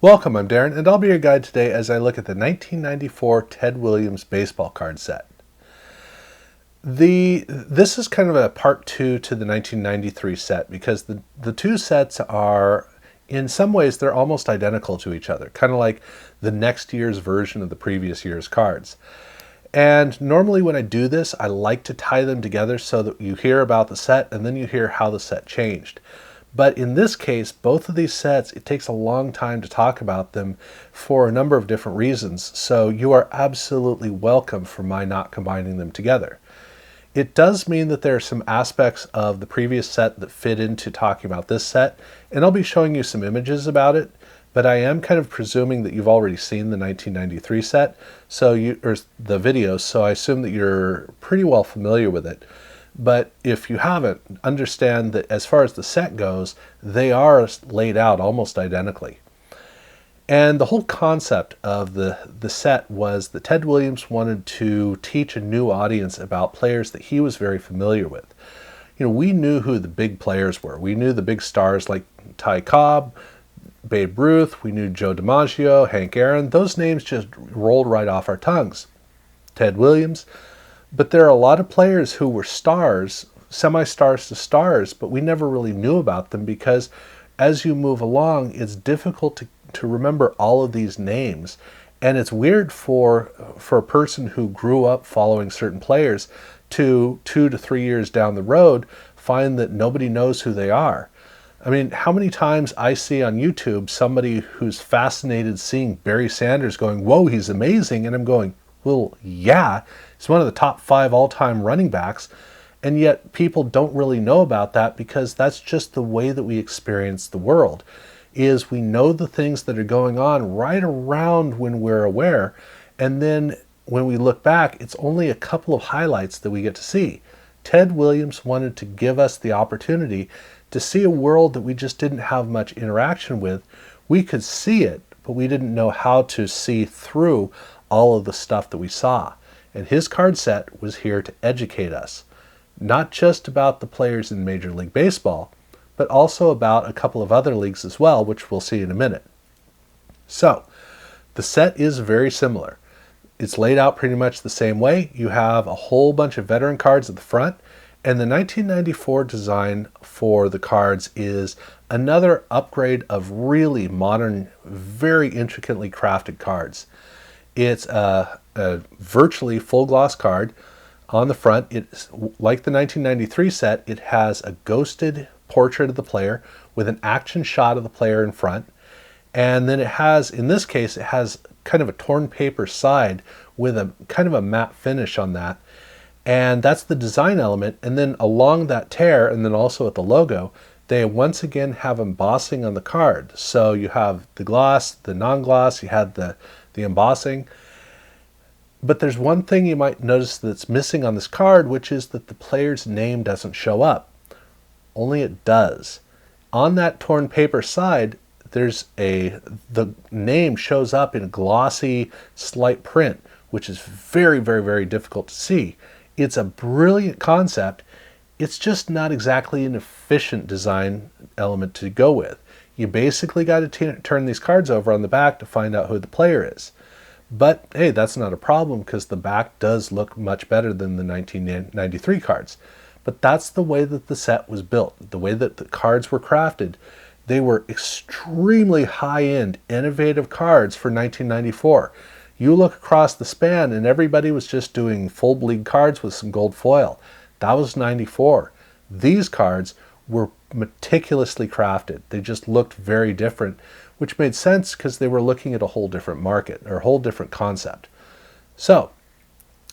Welcome, I'm Darren, and I'll be your guide today as I look at the 1994 Ted Williams baseball card set. This is kind of a part two to the 1993 set because the two sets are, in some ways, they're almost identical to each other, kind of like the next year's version of the previous year's cards. And normally when I do this, I like to tie them together so that you hear about the set and then you hear how the set changed. But in this case, both of these sets, it takes a long time to talk about them for a number of different reasons. So you are absolutely welcome for my not combining them together. It does mean that there are some aspects of the previous set that fit into talking about this set, and I'll be showing you some images about it, but I am kind of presuming that you've already seen the 1993 set, or the videos, so I assume that you're pretty well familiar with it. But if you haven't, understand that as far as the set goes, they are laid out almost identically. And the whole concept of the set was that Ted Williams wanted to teach a new audience about players that he was very familiar with. You know, we knew who the big players were. We knew the big stars like Ty Cobb, Babe Ruth, we knew Joe DiMaggio, Hank Aaron. Those names just rolled right off our tongues. Ted Williams. But there are a lot of players who were stars, semi-stars to stars, but we never really knew about them because as you move along, it's difficult to remember all of these names. And it's weird for a person who grew up following certain players to 2 to 3 years down the road find that nobody knows who they are. I mean, how many times I see on YouTube somebody who's fascinated seeing Barry Sanders going, whoa, he's amazing, and I'm going, well, yeah, he's one of the top 5 all-time running backs, and yet people don't really know about that because that's just the way that we experience the world, is we know the things that are going on right around when we're aware, and then when we look back, it's only a couple of highlights that we get to see. Ted Williams wanted to give us the opportunity to see a world that we just didn't have much interaction with. We could see it, but we didn't know how to see through all of the stuff that we saw. And his card set was here to educate us, not just about the players in Major League Baseball, but also about a couple of other leagues as well, which we'll see in a minute. So, the set is very similar. It's laid out pretty much the same way. You have a whole bunch of veteran cards at the front, and the 1994 design for the cards is another upgrade of really modern, very intricately crafted cards. It's a virtually full gloss card. On the front, it's like the 1993 set, it has a ghosted portrait of the player with an action shot of the player in front. And then it has, in this case, it has kind of a torn paper side with a kind of a matte finish on that. And that's the design element. And then along that tear, and then also at the logo, they once again have embossing on the card. So you have the gloss, the non-gloss, you had the embossing. But there's one thing you might notice that's missing on this card, which is that the player's name doesn't show up. Only it does. On that torn paper side, the name shows up in a glossy, slight print, which is very, very, very difficult to see. It's a brilliant concept. It's just not exactly an efficient design element to go with. You basically got to turn these cards over on the back to find out who the player is. But hey, that's not a problem because the back does look much better than the 1993 cards. But that's the way that the set was built, the way that the cards were crafted. They were extremely high-end, innovative cards for 1994. You look across the span and everybody was just doing full bleed cards with some gold foil. That was 94. These cards were meticulously crafted. They just looked very different, which made sense because they were looking at a whole different market or a whole different concept. So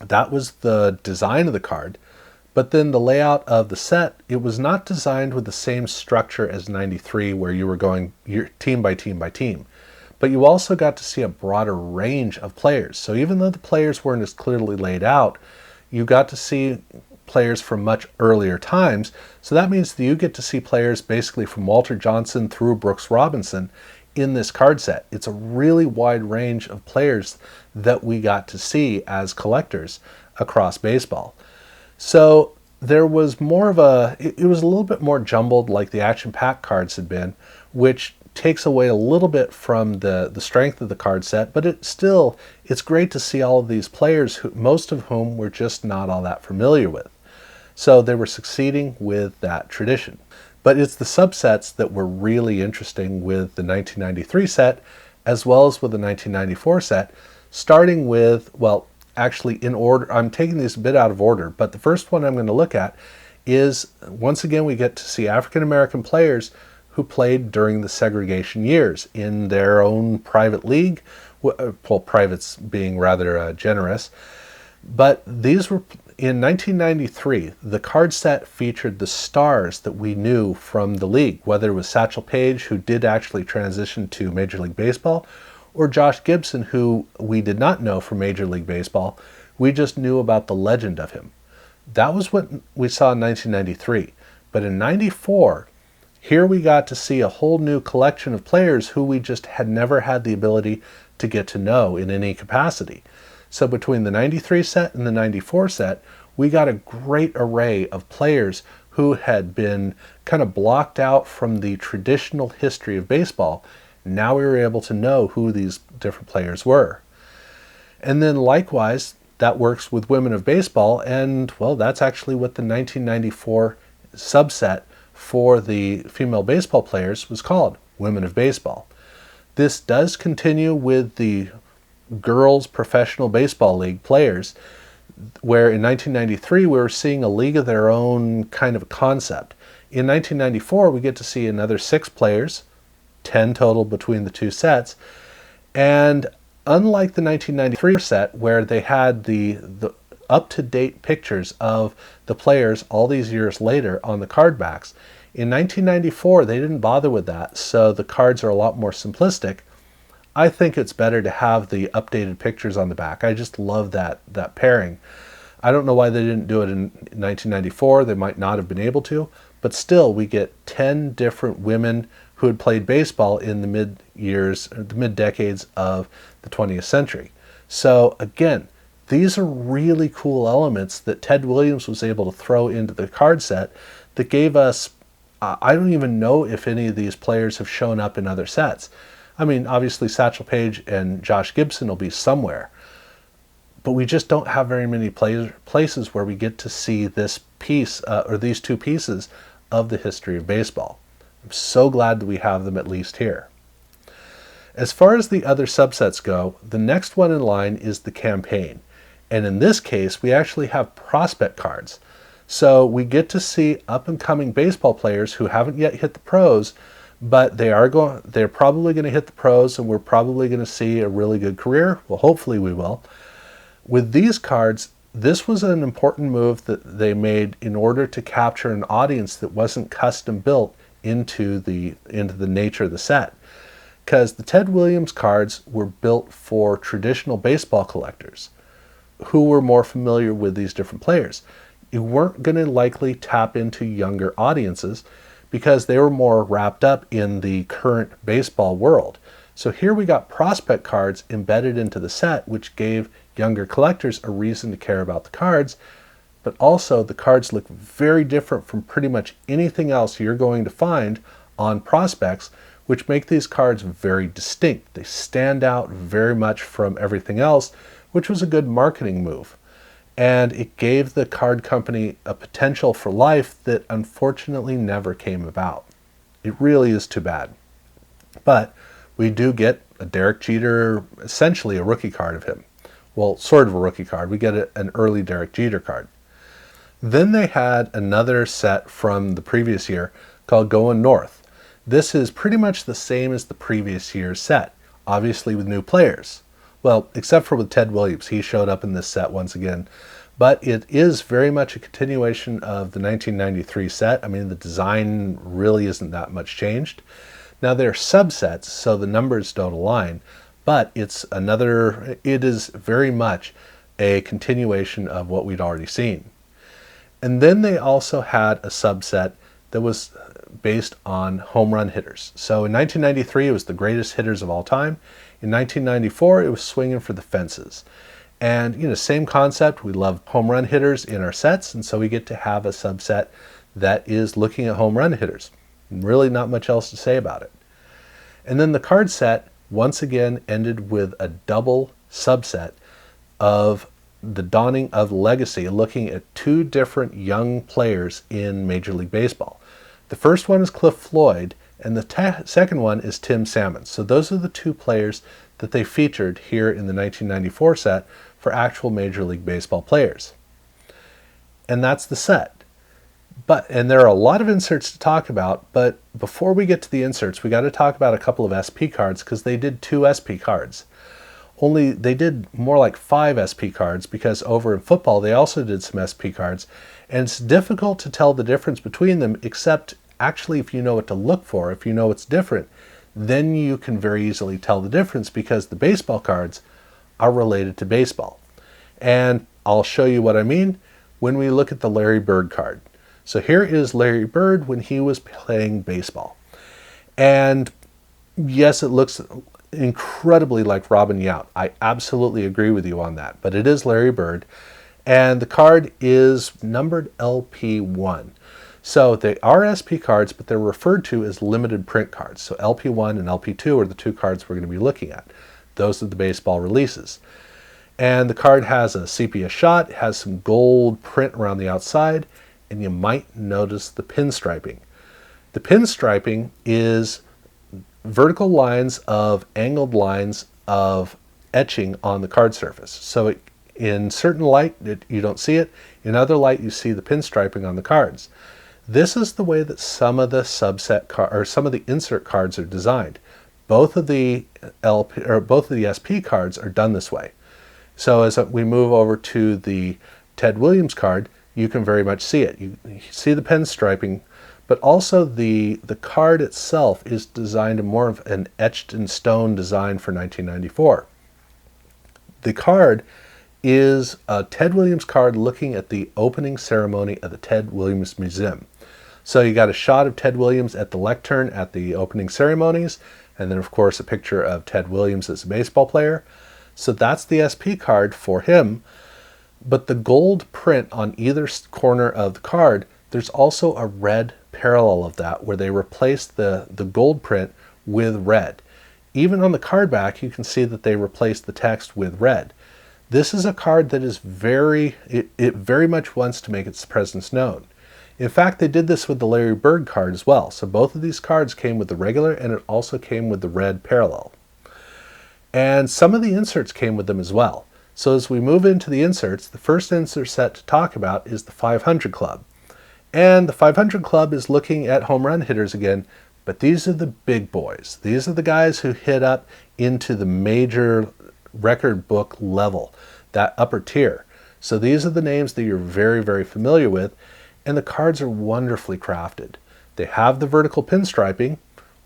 that was the design of the card. But then the layout of the set, it was not designed with the same structure as 93 where you were going team by team by team. But you also got to see a broader range of players. So even though the players weren't as clearly laid out, you got to see players from much earlier times. So that means that you get to see players basically from Walter Johnson through Brooks Robinson in this card set. It's a really wide range of players that we got to see as collectors across baseball. So there was more of it was a little bit more jumbled like the action pack cards had been, which takes away a little bit from the strength of the card set, but it's great to see all of these players, most of whom we're just not all that familiar with. So they were succeeding with that tradition. But it's the subsets that were really interesting with the 1993 set, as well as with the 1994 set, starting with, well, actually in order, I'm taking these a bit out of order, but the first one I'm going to look at is, once again, we get to see African American players who played during the segregation years in their own private league, well, privates being rather generous. But these were, in 1993, the card set featured the stars that we knew from the league, whether it was Satchel Paige, who did actually transition to Major League Baseball, or Josh Gibson, who we did not know from Major League Baseball. We just knew about the legend of him. That was what we saw in 1993. But in 94, here we got to see a whole new collection of players who we just had never had the ability to get to know in any capacity. So between the 93 set and the 94 set, we got a great array of players who had been kind of blocked out from the traditional history of baseball. Now we were able to know who these different players were. And then likewise, that works with women of baseball, and well, that's actually what the 1994 subset for the female baseball players was called, Women of Baseball. This does continue with the girls professional baseball league players, where in 1993 we were seeing a league of their own kind of a concept. In 1994 we get to see another 6 players, 10 total between the two sets, and unlike the 1993 set where they had the up-to-date pictures of the players all these years later on the card backs, in 1994 they didn't bother with that, so the cards are a lot more simplistic. I think it's better to have the updated pictures on the back. I just love that pairing. I don't know why they didn't do it in 1994. They might not have been able to, but still we get 10 different women who had played baseball in the mid-decades of the 20th century. So again, these are really cool elements that Ted Williams was able to throw into the card set that gave us, I don't even know if any of these players have shown up in other sets. I mean, obviously Satchel Paige and Josh Gibson will be somewhere, but we just don't have very many places where we get to see this piece, or these two pieces of the history of baseball. I'm so glad that we have them at least here. As far as the other subsets go, the next one in line is the campaign. And in this case, we actually have prospect cards. So we get to see up-and-coming baseball players who haven't yet hit the pros, but they're probably going to hit the pros, and we're probably going to see a really good career. Well, hopefully we will. With these cards, this was an important move that they made in order to capture an audience that wasn't custom built into the nature of the set. Because the Ted Williams cards were built for traditional baseball collectors who were more familiar with these different players. You weren't going to likely tap into younger audiences because they were more wrapped up in the current baseball world. So here we got prospect cards embedded into the set, which gave younger collectors a reason to care about the cards, but also the cards look very different from pretty much anything else you're going to find on prospects, which make these cards very distinct. They stand out very much from everything else, which was a good marketing move. And it gave the card company a potential for life that unfortunately never came about. It really is too bad. But we do get a Derek Jeter, essentially a rookie card of him. Well, sort of a rookie card. We get an early Derek Jeter card. Then they had another set from the previous year called Going North. This is pretty much the same as the previous year's set, obviously with new players. Well, except for with Ted Williams. He showed up in this set once again. But it is very much a continuation of the 1993 set. I mean, the design really isn't that much changed. Now, they're subsets, so the numbers don't align, but it is very much a continuation of what we'd already seen. And then they also had a subset that was based on home run hitters. So in 1993, it was the greatest hitters of all time. In 1994, it was swinging for the fences. And, same concept. We love home run hitters in our sets, and so we get to have a subset that is looking at home run hitters. Really not much else to say about it. And then the card set, once again, ended with a double subset of the dawning of legacy, looking at two different young players in Major League Baseball. The first one is Cliff Floyd, and the second one is Tim Salmon. So those are the two players that they featured here in the 1994 set for actual Major League Baseball players. And that's the set. And there are a lot of inserts to talk about, but before we get to the inserts, we got to talk about a couple of SP cards, because they did 2 SP cards. Only they did more like 5 SP cards, because over in football they also did some SP cards, and it's difficult to tell the difference between them, except actually if you know what to look for, if you know what's different, then you can very easily tell the difference, because the baseball cards are related to baseball. And I'll show you what I mean when we look at the Larry Bird card. So here is Larry Bird when he was playing baseball. And yes, it looks incredibly like Robin Yount. I absolutely agree with you on that. But it is Larry Bird. And the card is numbered LP1. So they are SP cards, but they're referred to as limited print cards. So LP1 and LP2 are the 2 cards we're going to be looking at. Those are the baseball releases. And the card has a sepia shot, has some gold print around the outside, and you might notice the pinstriping. The pinstriping is vertical lines of angled lines of etching on the card surface. So in certain light, you don't see it. In other light, you see the pinstriping on the cards. This is the way that some of the some of the insert cards are designed. Both of the SP cards are done this way. So as we move over to the Ted Williams card, you can very much see it. You see the pen striping, but also the card itself is designed in more of an etched in stone design for 1994. The card is a Ted Williams card looking at the opening ceremony of the Ted Williams Museum. So you got a shot of Ted Williams at the lectern at the opening ceremonies, and then of course a picture of Ted Williams as a baseball player. So that's the SP card for him. But the gold print on either corner of the card, there's also a red parallel of that, where they replaced the gold print with red. Even on the card back, you can see that they replaced the text with red. This is a card that is it very much wants to make its presence known. In fact, they did this with the Larry Bird card as well. So both of these cards came with the regular, and it also came with the red parallel. And some of the inserts came with them as well. So as we move into the inserts, the first insert set to talk about is the 500 Club. And the 500 Club is looking at home run hitters again, but these are the big boys. These are the guys who hit up into the major record book level, that upper tier. So these are the names that you're very, very familiar with, and the cards are wonderfully crafted. They have the vertical pinstriping,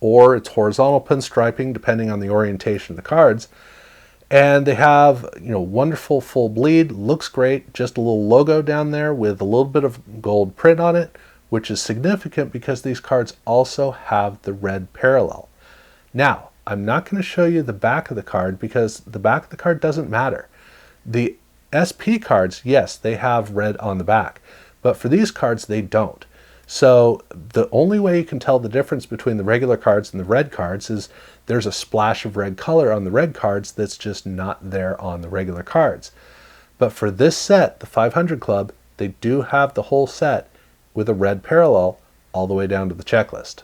or it's horizontal pinstriping depending on the orientation of the cards. And they have, wonderful full bleed, looks great, just a little logo down there with a little bit of gold print on it, which is significant because these cards also have the red parallel. Now, I'm not going to show you the back of the card because the back of the card doesn't matter. The SP cards, yes, they have red on the back, but for these cards, they don't. So the only way you can tell the difference between the regular cards and the red cards is there's a splash of red color on the red cards that's just not there on the regular cards. But for this set, the 500 Club, they do have the whole set with a red parallel all the way down to the checklist.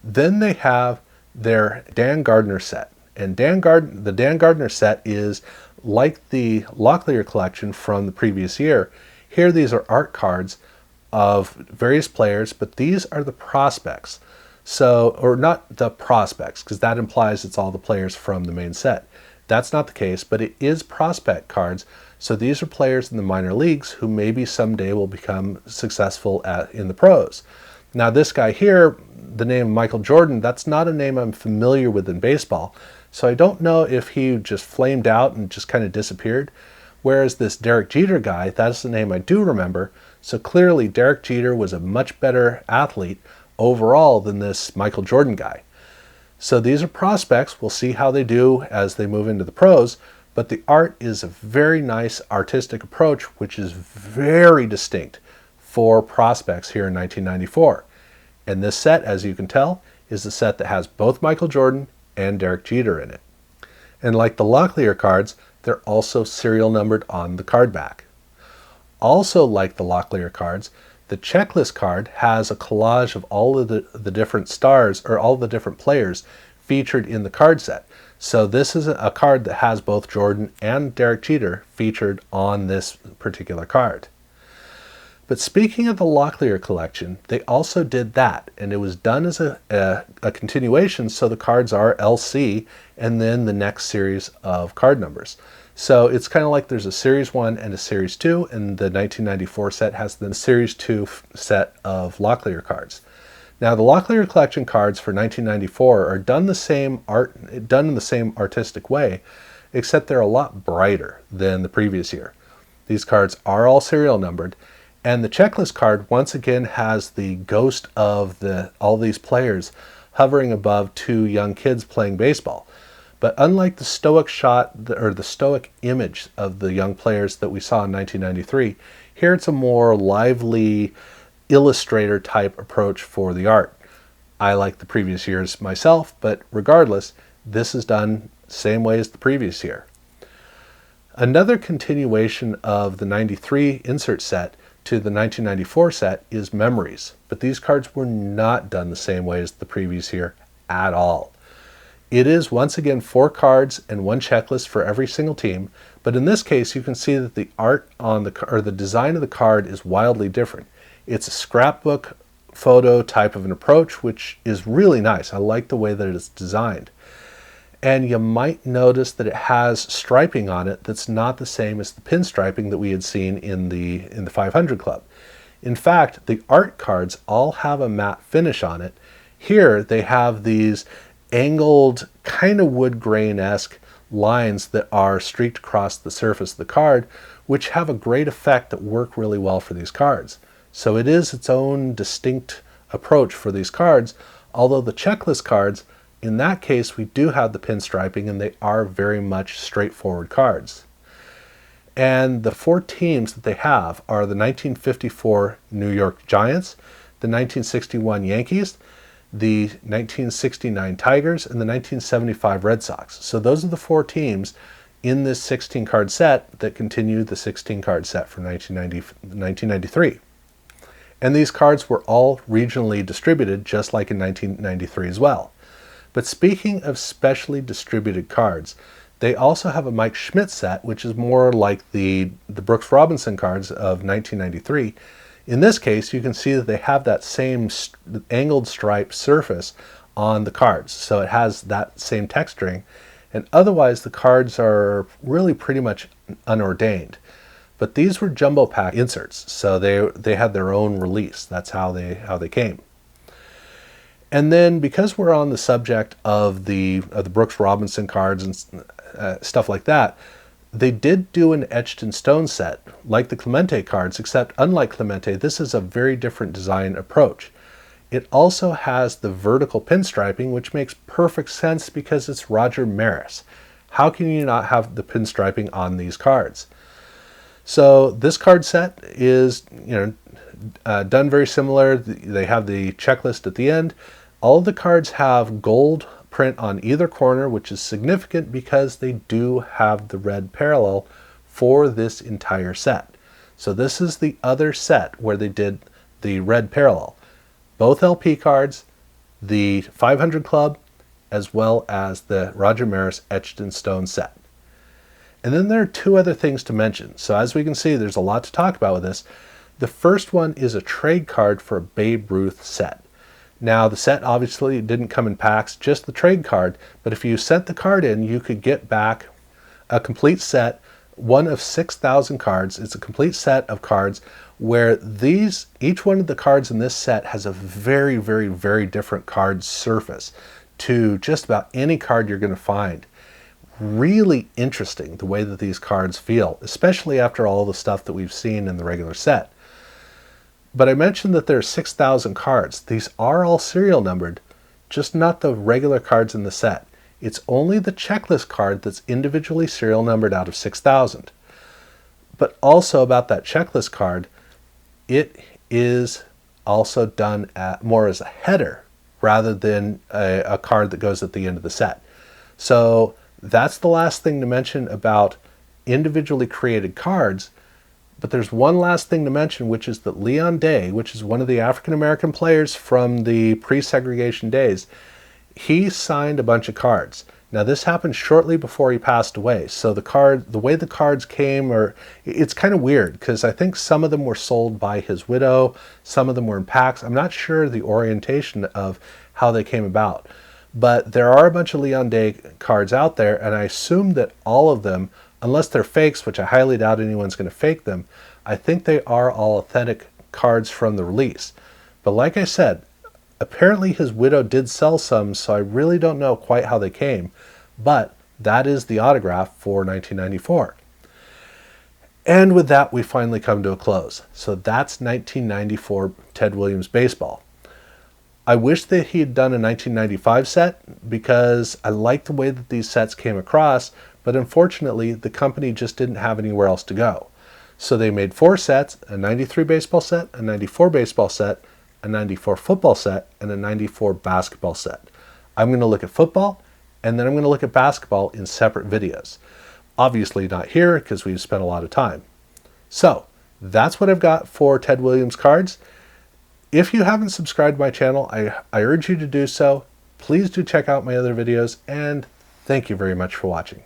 Then they have their Dan Gardner set. And the Dan Gardner set is like the Lockler Collection from the previous year. Here these are art cards of various players, but these are the prospects. So, or not the prospects, because that implies it's all the players from the main set. That's not the case, but it is prospect cards. So these are players in the minor leagues who maybe someday will become successful in the pros. Now this guy here, the name Michael Jordan, that's not a name I'm familiar with in baseball. So I don't know if he just flamed out and just kind of disappeared. Whereas this Derek Jeter guy, that's the name I do remember. So clearly Derek Jeter was a much better athlete overall than this Michael Jordan guy. So these are prospects. We'll see how they do as they move into the pros. But the art is a very nice artistic approach, which is very distinct for prospects here in 1994. And this set, as you can tell, is the set that has both Michael Jordan and Derek Jeter in it. And like the Lockler cards, they're also serial numbered on the card back. Also like the Lockler cards, the checklist card has a collage of all of the different stars, or all the different players featured in the card set. So this is a card that has both Jordan and Derek Jeter featured on this particular card. But speaking of the Lockler collection, they also did that, and it was done as a continuation, so the cards are LC and then the next series of card numbers. So it's kind of like there's a Series 1 and a Series 2, and the 1994 set has the Series 2 set of Lockler cards. Now the Lockler collection cards for 1994 are done in the same artistic way, except they're a lot brighter than the previous year. These cards are all serial numbered, and the checklist card once again has the ghost of all these players hovering above two young kids playing baseball. But unlike the stoic shot, or the stoic image of the young players that we saw in 1993, here it's a more lively illustrator type approach for the art. I like the previous years myself, but regardless, this is done same way as the previous year. Another continuation of the 93 insert set to the 1994 set is Memories, but these cards were not done the same way as the previous year at all. It is once again 4 cards and 1 checklist for every single team, but in this case you can see that the art on the design of the card is wildly different. It's a scrapbook photo type of an approach, which is really nice. I like the way that it's designed. And you might notice that it has striping on it that's not the same as the pinstriping that we had seen in the 500 Club. In fact, the art cards all have a matte finish on it. Here they have these angled, kind of wood grain-esque lines that are streaked across the surface of the card, which have a great effect that work really well for these cards. So it is its own distinct approach for these cards, although the checklist cards, in that case, we do have the pinstriping, and they are very much straightforward cards. And the 4 teams that they have are the 1954 New York Giants, the 1961 Yankees, the 1969 Tigers, and the 1975 Red Sox. So those are the 4 teams in this 16-card set that continue the 16-card set from 1993. And these cards were all regionally distributed, just like in 1993 as well. But speaking of specially distributed cards, they also have a Mike Schmidt set, which is more like the Brooks Robinson cards of 1993. In this case, you can see that they have that same angled stripe surface on the cards, so it has that same texturing, and otherwise the cards are really pretty much unordained. But these were jumbo pack inserts, so they had their own release. That's how they came. And then, because we're on the subject of the Brooks Robinson cards and stuff like that, they did do an etched in stone set, like the Clemente cards, except unlike Clemente, this is a very different design approach. It also has the vertical pinstriping, which makes perfect sense because it's Roger Maris. How can you not have the pinstriping on these cards? So this card set is, done very similar. They have the checklist at the end. All of the cards have gold print on either corner, which is significant because they do have the red parallel for this entire set. So this is the other set where they did the red parallel. Both LP cards, the 500 Club, as well as the Roger Maris etched in stone set. And then there are 2 other things to mention. So as we can see, there's a lot to talk about with this. The first one is a trade card for a Babe Ruth set. Now, the set obviously didn't come in packs, just the trade card, but if you sent the card in, you could get back a complete set, one of 6,000 cards. It's a complete set of cards where each one of the cards in this set has a very, very, very different card surface to just about any card you're going to find. Really interesting the way that these cards feel, especially after all the stuff that we've seen in the regular set. But I mentioned that there are 6,000 cards. These are all serial numbered, just not the regular cards in the set. It's only the checklist card that's individually serial numbered out of 6,000. But also about that checklist card, it is also done more as a header rather than a card that goes at the end of the set. So that's the last thing to mention about individually created cards. But there's one last thing to mention, which is that Leon Day, which is one of the African American players from the pre-segregation days, he signed a bunch of cards. Now this happened shortly before he passed away. So the way the cards came, it's kind of weird because I think some of them were sold by his widow, some of them were in packs. I'm not sure the orientation of how they came about. But there are a bunch of Leon Day cards out there, and I assume that all of them, unless they're fakes, which I highly doubt anyone's going to fake them, I think they are all authentic cards from the release. But like I said, apparently his widow did sell some, so I really don't know quite how they came, but that is the autograph for 1994. And with that, we finally come to a close. So that's 1994 Ted Williams baseball. I wish that he had done a 1995 set because I like the way that these sets came across, but unfortunately the company just didn't have anywhere else to go. So they made 4 sets, a 93 baseball set, a 94 baseball set, a 94 football set, and a 94 basketball set. I'm going to look at football, and then I'm going to look at basketball in separate videos. Obviously not here, because we've spent a lot of time. So, that's what I've got for Ted Williams cards. If you haven't subscribed to my channel, I urge you to do so. Please do check out my other videos, and thank you very much for watching.